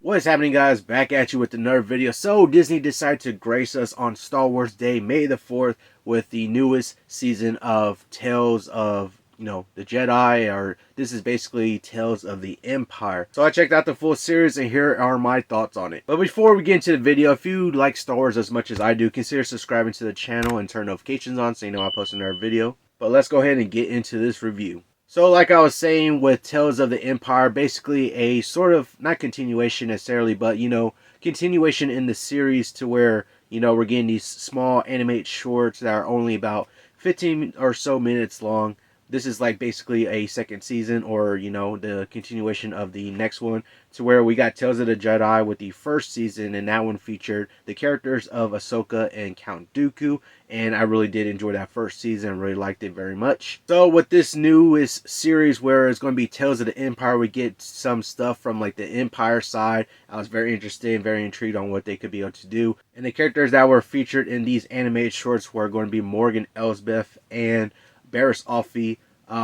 What is happening, guys? Back at you with another video. So Disney decided to grace us on Star Wars Day, May the 4th, with the newest season of Tales of, the Jedi, or this is basically Tales of the Empire. So I checked out the full series and here are my thoughts on it. But before we get into the video, if you like Star Wars as much as I do, consider subscribing to the channel and turn notifications on so you know I post another video. But let's go ahead and get into this review. So like I was saying with Tales of the Empire, basically a sort of, not continuation necessarily, but, continuation in the series to where, we're getting these small animated shorts that are only about 15 or so minutes long. This is like basically a second season, or, the continuation of the next one, to where we got Tales of the Jedi with the first season, and that one featured the characters of Ahsoka and Count Dooku, and I really did enjoy that first season, really liked it very much. So with this newest series where it's going to be Tales of the Empire, we get some stuff from like the Empire side. I was very interested and very intrigued on what they could be able to do. And the characters that were featured in these animated shorts were going to be Morgan Elsbeth and Barriss Offee.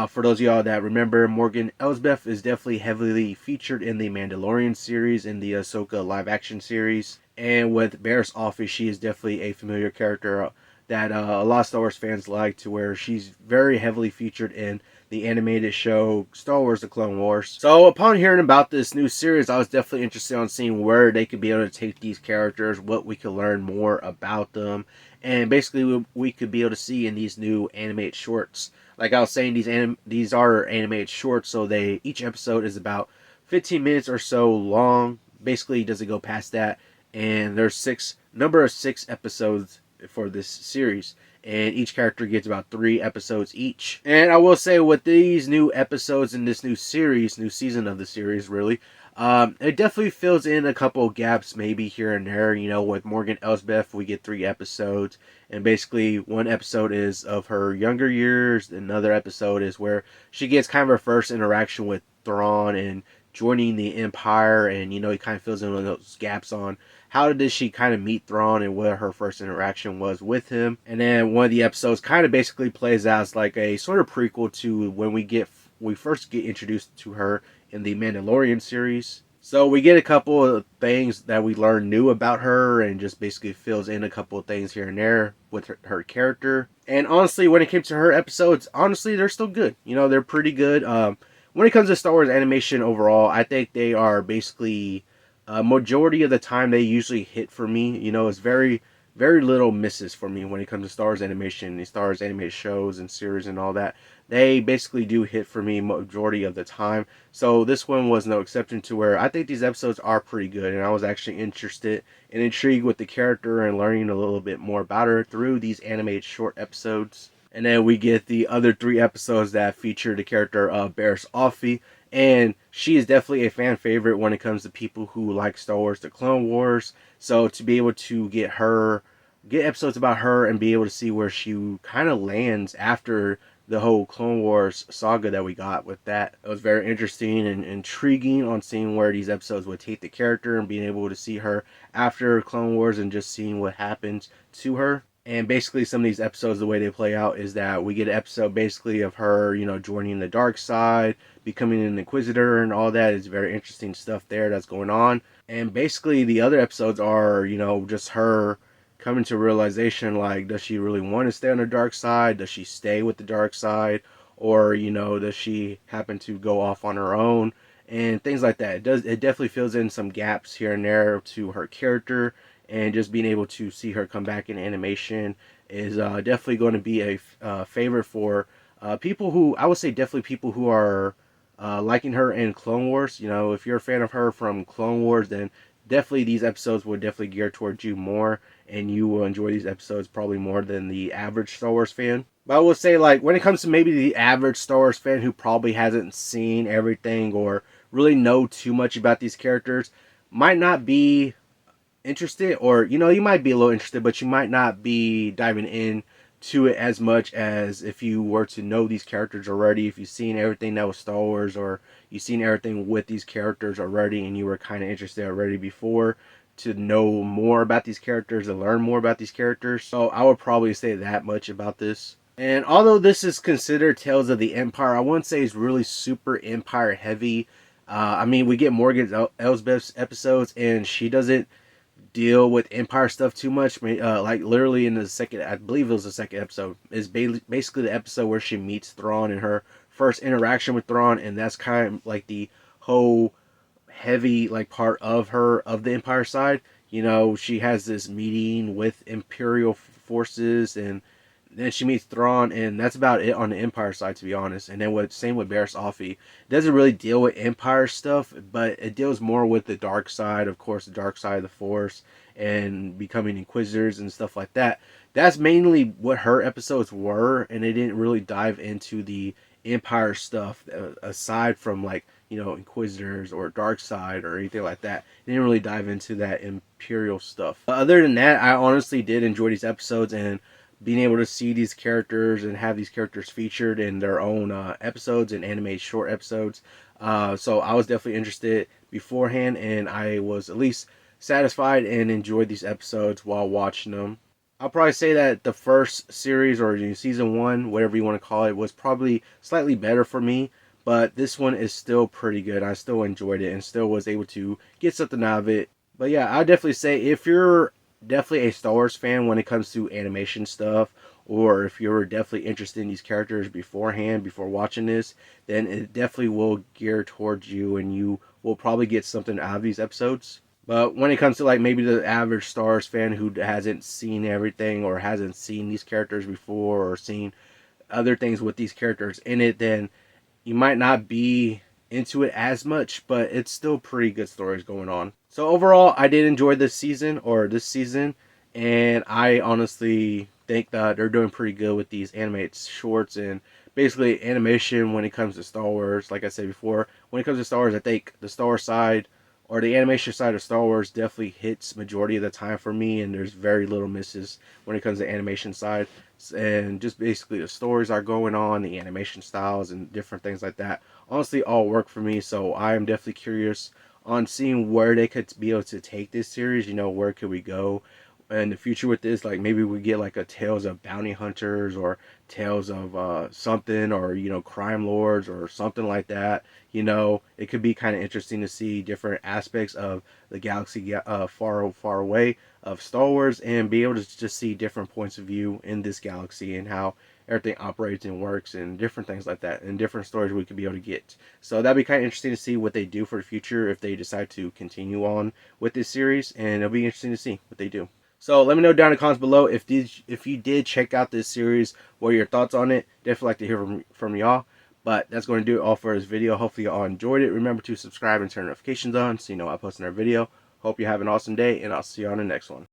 For those of y'all that remember, Morgan Elsbeth is definitely heavily featured in the Mandalorian series, in the Ahsoka live action series. And with Barriss Offee, she is definitely a familiar character that a lot of Star Wars fans like, to where she's very heavily featured in the animated show Star Wars The Clone Wars. So upon hearing about this new series, I was definitely interested in seeing where they could be able to take these characters, what we could learn more about them, and basically we could be able to see in these new animated shorts. Like I was saying, these are animated shorts, so each episode is about 15 minutes or so long. Basically, doesn't go past that, and there's number of six episodes for this series, and each character gets about 3 episodes each. And I will say, with these new episodes in this new season of the series, really, it definitely fills in a couple gaps, maybe here and there. With Morgan Elsbeth, we get 3 episodes, and basically one episode is of her younger years, another episode is where she gets kind of her first interaction with Thrawn and joining the Empire, and it kind of fills in those gaps on how did she kind of meet Thrawn and what her first interaction was with him. And then one of the episodes kind of basically plays out as like a sort of prequel to when we first get introduced to her in the Mandalorian series. So we get a couple of things that we learn new about her, and just basically fills in a couple of things here and there with her character. And honestly, when it came to her episodes, honestly, they're still good. They're pretty good. When it comes to Star Wars animation overall, I think they are basically, majority of the time, they usually hit for me. It's very, very little misses for me when it comes to Star Wars animation, the Star Wars animated shows and series and all that. They basically do hit for me majority of the time. So this one was no exception, to where I think these episodes are pretty good, and I was actually interested and intrigued with the character and learning a little bit more about her through these animated short episodes. And then we get the other 3 episodes that feature the character of Barriss Offee, and she is definitely a fan favorite when it comes to people who like Star Wars The Clone Wars. So to be able to get episodes about her and be able to see where she kind of lands after the whole Clone Wars saga that we got with that, it was very interesting and intriguing on seeing where these episodes would take the character, and being able to see her after Clone Wars and just seeing what happens to her. And basically, some of these episodes, the way they play out is that we get an episode basically of her, joining the dark side, becoming an Inquisitor, and all that. Is very interesting stuff there that's going on. And basically, the other episodes are, just her coming to realization, like, does she really want to stay on the dark side? Does she stay with the dark side? Or, does she happen to go off on her own? And things like that. It definitely fills in some gaps here and there to her character, and just being able to see her come back in animation is definitely going to be a favorite for people who, I would say definitely people who are liking her in Clone Wars. If you're a fan of her from Clone Wars, then definitely these episodes will definitely gear towards you more, and you will enjoy these episodes probably more than the average Star Wars fan. But I will say, like, when it comes to maybe the average Star Wars fan who probably hasn't seen everything or really know too much about these characters, might not be interested, or you might be a little interested, but you might not be diving in to it as much as if you were to know these characters already, if you've seen everything that was Star Wars, or you've seen everything with these characters already, and you were kind of interested already before to know more about these characters and learn more about these characters. So I would probably say that much about this. And although this is considered Tales of the Empire, I wouldn't say it's really super Empire heavy. I mean, we get Morgan Elsbeth's episodes, and she doesn't deal with Empire stuff too much. Like literally in the second, I believe it was the second episode, is basically the episode where she meets Thrawn and her first interaction with Thrawn, and that's kind of like the whole heavy like part of her of the Empire side. You know, she has this meeting with Imperial forces, and then she meets Thrawn, and that's about it on the Empire side, to be honest. And then same with Barriss Offee. It doesn't really deal with Empire stuff, but it deals more with the dark side, of course, the dark side of the Force, and becoming Inquisitors and stuff like that. That's mainly what her episodes were, and they didn't really dive into the Empire stuff aside from like Inquisitors or Dark Side or anything like that. They didn't really dive into that Imperial stuff. Other than that, I honestly did enjoy these episodes, and being able to see these characters and have these characters featured in their own episodes and animated short episodes. So I was definitely interested beforehand, and I was at least satisfied and enjoyed these episodes while watching them. I'll probably say that the first series, or season one, whatever you want to call it, was probably slightly better for me. But this one is still pretty good. I still enjoyed it and still was able to get something out of it. But yeah, I'd definitely say if you're definitely a Star Wars fan when it comes to animation stuff, or if you're definitely interested in these characters beforehand, before watching this, then it definitely will gear towards you, and you will probably get something out of these episodes. But when it comes to like maybe the average Star Wars fan who hasn't seen everything, or hasn't seen these characters before, or seen other things with these characters in it, then you might not be into it as much, but it's still pretty good stories going on. So overall, I did enjoy this season, and I honestly think that they're doing pretty good with these animated shorts and basically animation when it comes to Star Wars. Like I said before, when it comes to Star Wars, I think the Star Wars side or the animation side of Star Wars definitely hits majority of the time for me, and there's very little misses when it comes to animation side. And just basically the stories are going on, the animation styles and different things like that honestly all work for me. So I am definitely curious on seeing where they could be able to take this series. Where could we go in the future with this? Like maybe we get like a Tales of Bounty Hunters, or Tales of something, or crime lords or something like that. It could be kind of interesting to see different aspects of the galaxy far far away of Star Wars, and be able to just see different points of view in this galaxy and how everything operates and works and different things like that, and different stories we could be able to get. So that'd be kind of interesting to see what they do for the future if they decide to continue on with this series, and it'll be interesting to see what they do. So let me know down in the comments below if you did check out this series, what are your thoughts on it. Definitely like to hear from y'all. But that's going to do it all for this video. Hopefully you all enjoyed it. Remember to subscribe and turn notifications on so you know I post another video. Hope you have an awesome day, and I'll see you on the next one.